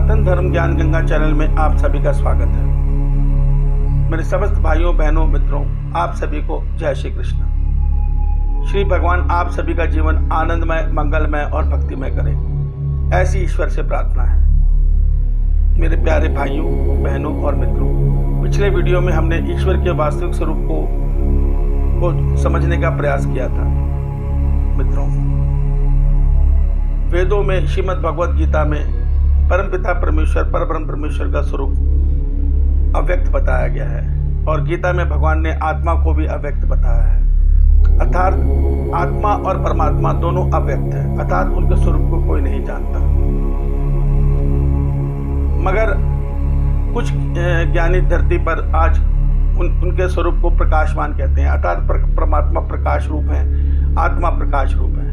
सनातन धर्म ज्ञान गंगा चैनल में आप सभी का स्वागत है। मेरे समस्त भाइयों बहनों मित्रों, आप सभी को जय श्री कृष्ण। श्री भगवान आप सभी का जीवन आनंदमय, मंगलमय और भक्तिमय करे, ऐसी ईश्वर से प्रार्थना है। मेरे प्यारे भाइयों बहनों और मित्रों, पिछले वीडियो में हमने ईश्वर के वास्तविक स्वरूप को समझने का प्रयास किया था। मित्रों, वेदों में, श्रीमद् भगवद गीता में परमपिता परमेश्वर, परब्रह्म परमेश्वर का स्वरूप अव्यक्त बताया गया है और गीता में भगवान ने आत्मा को भी अव्यक्त बताया है। अर्थात आत्मा और परमात्मा दोनों अव्यक्त हैं, अर्थात उनके स्वरूप को कोई नहीं जानता। मगर कुछ ज्ञानी धरती पर आज उनके स्वरूप को प्रकाशवान कहते हैं, अर्थात परमात्मा प्रकाश रूप है, आत्मा प्रकाश रूप है।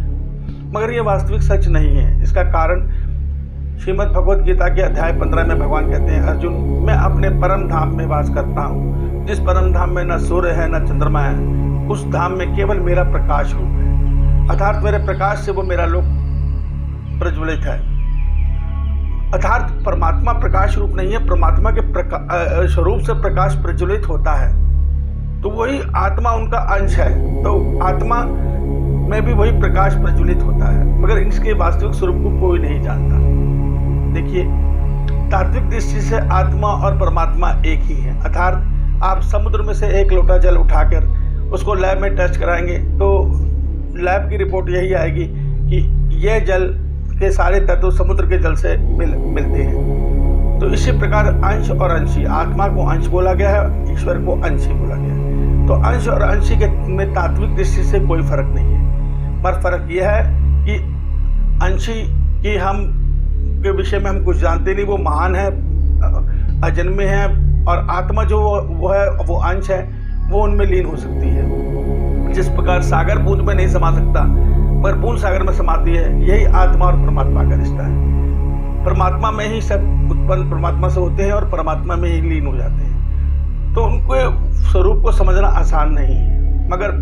मगर ये वास्तविक सच नहीं है। इसका कारण श्रीमद् भगवद गीता के अध्याय 15 में भगवान कहते हैं, अर्जुन, मैं अपने परम धाम में वास करता हूँ, जिस परम धाम में न सूर्य है न चंद्रमा है, उस धाम में केवल मेरा प्रकाश रूप है। अर्थात मेरे प्रकाश से वो मेरा लोक प्रज्वलित है। अर्थात परमात्मा प्रकाश रूप नहीं है, परमात्मा के स्वरूप से प्रकाश प्रज्वलित होता है, तो वही आत्मा उनका अंश है, तो आत्मा में भी वही प्रकाश प्रज्वलित होता है। मगर इसके वास्तविक स्वरूप को कोई नहीं जानता। देखिए, तात्विक दृष्टि से आत्मा और परमात्मा एक ही है। अर्थात आप समुद्र में से एक लोटा जल उठाकर उसको लैब में टेस्ट कराएंगे तो लैब की रिपोर्ट यही आएगी कि यह जल के सारे तत्व समुद्र के जल से मिलते हैं। तो इसी प्रकार अंश और अंशी, आत्मा को अंश बोला गया है, ईश्वर को अंशी बोला गया है। तो अंश और अंशी के में तात्विक दृष्टि से कोई फर्क नहीं है, पर फर्क यह है कि अंशी की हम के विषय में हम कुछ जानते नहीं, वो महान है, अजन्मे है, और आत्मा जो वो है, वो अंश है, वो उनमें लीन हो सकती है। जिस प्रकार सागर बूंद में नहीं समा सकता पर बूंद सागर में समाती है, यही आत्मा और परमात्मा का रिश्ता है। परमात्मा में ही सब उत्पन्न परमात्मा से होते हैं और परमात्मा में ही लीन हो जाते हैं। तो उनके स्वरूप को समझना आसान नहीं है। मगर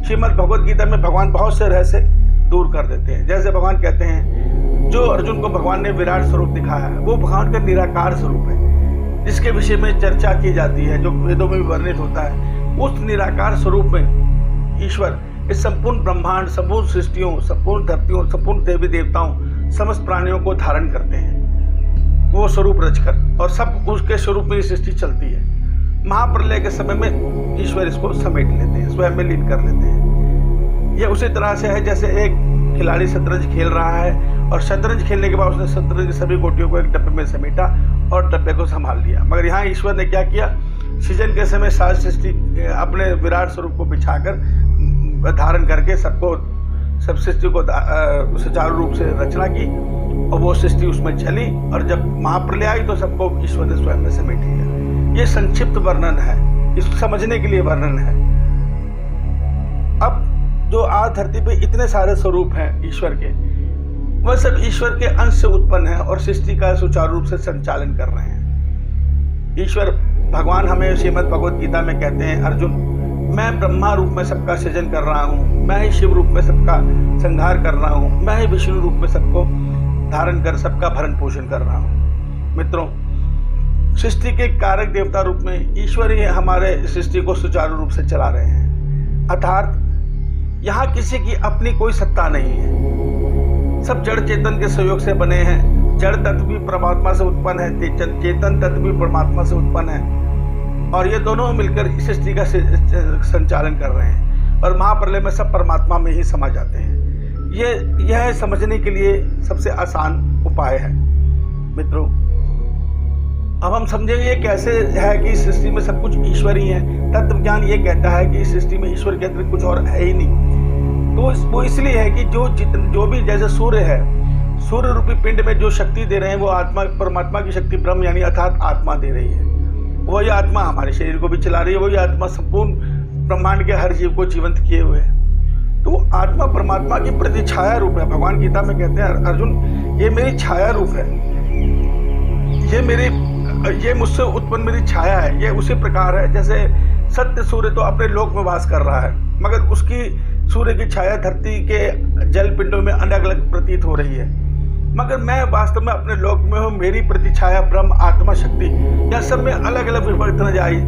श्रीमद् भगवद गीता में भगवान बहुत से रहस्य दूर कर देते हैं। जैसे भगवान कहते हैं, जो अर्जुन को भगवान ने विराट स्वरूप दिखाया है, वो भगवान का निराकार स्वरूप है, जिसके विषय में चर्चा की जाती है, जो वेदों में भी वर्णित होता है। उस निराकार स्वरूप में ईश्वर इस संपूर्ण ब्रह्मांड, संपूर्ण सृष्टियों, संपूर्ण धरतियों, संपूर्ण देवी देवताओं, समस्त प्राणियों को धारण करते हैं, वो स्वरूप रचकर, और सब उसके स्वरूप में सृष्टि चलती है। महाप्रलय के समय में ईश्वर इसको समेट लेते हैं, स्वयं में लीन कर लेते हैं। यह उसी तरह से है जैसे एक खिलाड़ी शतरंज खेल रहा है और शतरंज खेलने के बाद उसने शतरंज की सभी गोटियों को एक डब्बे में समेटा और डब्बे को संभाल लिया। मगर यहाँ ईश्वर ने क्या किया, सृजन के समय सारी सृष्टि अपने विराट स्वरूप को बिछाकर धारण करके सब सृष्टि को सुचारू रूप से रचना की, और वो सृष्टि उसमें चली, और जब महाप्रलय आई तो सबको ईश्वर ने स्वयं में समेट लिया। ये संक्षिप्त वर्णन है, इसको समझने के लिए वर्णन है। अब जो आज धरती पे इतने सारे स्वरूप हैं ईश्वर के, वह सब ईश्वर के अंश से उत्पन्न है और सृष्टि का सुचारू रूप से संचालन कर रहे हैं। ईश्वर भगवान हमें श्रीमद् भगवद गीता में कहते हैं, अर्जुन, मैं ब्रह्मा रूप में सबका सृजन कर रहा हूँ, मैं ही शिव रूप में सबका संहार कर रहा हूँ, मैं ही विष्णु रूप में सबको धारण कर सबका भरण पोषण कर रहा हूँ। मित्रों, सृष्टि के कारक देवता रूप में ईश्वर ही हमारे सृष्टि को सुचारू रूप से चला रहे हैं। अर्थात यहाँ किसी की अपनी कोई सत्ता नहीं है, सब जड़ चेतन के सहयोग से बने हैं। जड़ तत्व भी परमात्मा से उत्पन्न है, चेतन तत्व भी परमात्मा से उत्पन्न है, और ये दोनों मिलकर सृष्टि का संचालन कर रहे हैं, और महाप्रलय में सब परमात्मा में ही समा जाते हैं। यह समझने के लिए सबसे आसान उपाय है। मित्रों, अब हम समझेंगे कैसे है कि सृष्टि में सब कुछ ईश्वर ही है। तत्व ज्ञान ये कहता है कि सृष्टि में ईश्वर के अतिरिक्त कुछ और है ही नहीं। तो वो इसलिए है कि जो भी जैसे सूर्य है, सूर्य रूपी पिंड में जो शक्ति दे रहे हैं वो आत्मा, परमात्मा की शक्ति ब्रह्म यानी अर्थात आत्मा दे रही है। वही आत्मा हमारे शरीर को भी चला रही है, वही आत्मा संपूर्ण ब्रह्मांड के हर जीव को जीवंत किए हुए है। तो आत्मा परमात्मा की प्रतिछाया रूप है। भगवान गीता में कहते हैं, अर्जुन, ये मेरी छाया रूप है, ये मुझसे उत्पन्न मेरी छाया है। ये उसी प्रकार है जैसे सत्य सूर्य तो अपने लोक में वास कर रहा है, मगर उसकी सूर्य की छाया धरती के जल पिंडों में अलग अलग प्रतीत हो रही है। मगर मैं वास्तव में अपने लोक में हूँ, मेरी प्रतिछाया ब्रह्म आत्मा शक्ति यह सब में अलग अलग विभक्त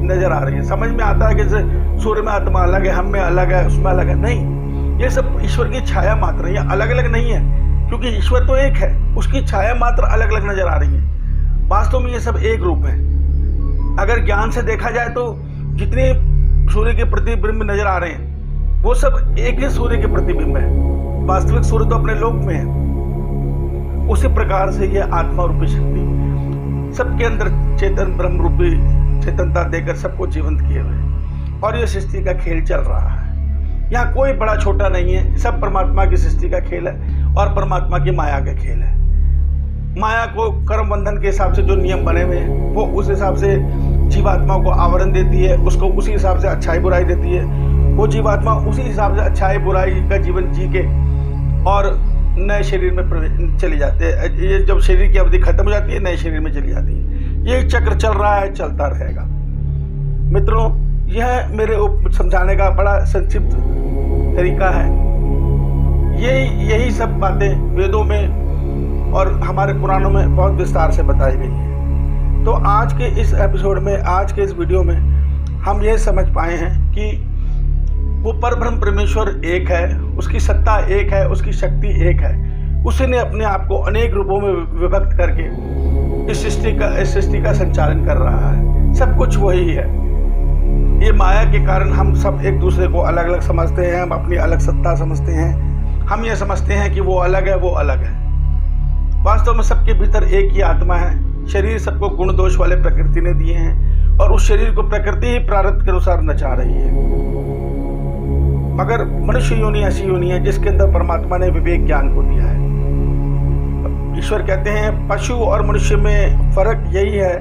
नजर आ रही है। समझ में आता है कि जैसे सूर्य में आत्मा अलग है, हम में अलग है, उसमें अलग है, नहीं, ये सब ईश्वर की छाया मात्र है, ये अलग अलग नहीं है, क्योंकि ईश्वर तो एक है, उसकी छाया मात्र अलग अलग नजर आ रही है। वास्तव में ये सब एक रूप है। अगर ज्ञान से देखा जाए तो जितने सूर्य के प्रतिबिंब नजर आ रहे हैं वो सब एक ही सूर्य के प्रतिबिंब है। वास्तविक सूर्य तो अपने लोक में है। उसी प्रकार से यह आत्मा रूपी शक्ति सबके अंदर चेतन ब्रह्म रूपी चेतनता देकर सबको जीवंत किए हुए, और यह सृष्टि का खेल चल रहा है। यहाँ कोई बड़ा छोटा नहीं है, सब परमात्मा की सृष्टि का खेल है और परमात्मा की माया का खेल है। माया को कर्म बंधन के हिसाब से जो नियम बने हुए हैं वो उस हिसाब से जीवात्माओं को आवरण देती है, उसको उसी हिसाब से अच्छाई बुराई देती है। वो जीवात्मा उसी हिसाब से अच्छाई बुराई का जीवन जी के और नए शरीर में चली जाते हैं। ये जब शरीर की अवधि खत्म हो जाती है नए शरीर में चली जाती है। ये चक्र चल रहा है, चलता रहेगा। मित्रों, यह मेरे समझाने का बड़ा संक्षिप्त तरीका है। यही सब बातें वेदों में और हमारे पुराणों में बहुत विस्तार से बताई गई है। तो आज के इस एपिसोड में, आज के इस वीडियो में हम ये समझ पाए हैं कि वो परब्रह्म परमेश्वर एक है, उसकी सत्ता एक है, उसकी शक्ति एक है। उसी ने अपने आप को अनेक रूपों में विभक्त करके इस सृष्टि का संचालन कर रहा है। सब कुछ वही है। ये माया के कारण हम सब एक दूसरे को अलग अलग समझते हैं, हम अपनी अलग सत्ता समझते हैं, हम ये समझते हैं कि वो अलग है, वो अलग है। वास्तव में सबके भीतर एक ही आत्मा है। शरीर सबको गुण दोष वाले प्रकृति ने दिए हैं और उस शरीर को प्रकृति ही प्रारब्ध के अनुसार नचा रही है। मगर मनुष्य योनि ऐसी योनि है जिसके अंदर परमात्मा ने विवेक ज्ञान को दिया है। ईश्वर कहते हैं पशु और मनुष्य में फर्क यही है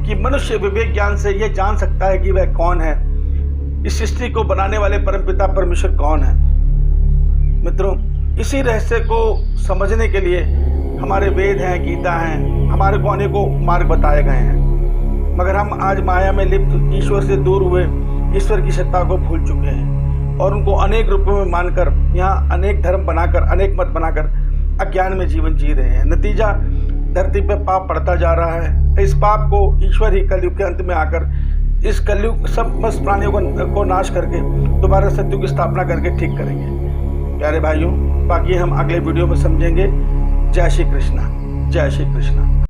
कि मनुष्य विवेक ज्ञान से यह जान सकता है कि वह कौन है, इस सृष्टि को बनाने वाले परमपिता परमेश्वर कौन है। मित्रों, इसी रहस्य को समझने के लिए हमारे वेद हैं, गीता हैं, हमारे को अनेकों मार्ग बताए गए हैं। मगर हम आज माया में लिप्त ईश्वर से दूर हुए ईश्वर की सत्ता को भूल चुके हैं और उनको अनेक रूपों में मानकर यहाँ अनेक धर्म बनाकर, अनेक मत बनाकर अज्ञान में जीवन जी रहे हैं। नतीजा धरती पर पाप बढ़ता जा रहा है। इस पाप को ईश्वर ही कलयुग के अंत में आकर इस कलयुग सब प्राणियों को नाश करके दोबारा सत्युग की स्थापना करके ठीक करेंगे। प्यारे भाइयों, बाकी हम अगले वीडियो में समझेंगे। जय श्री कृष्णा, जय श्री कृष्णा।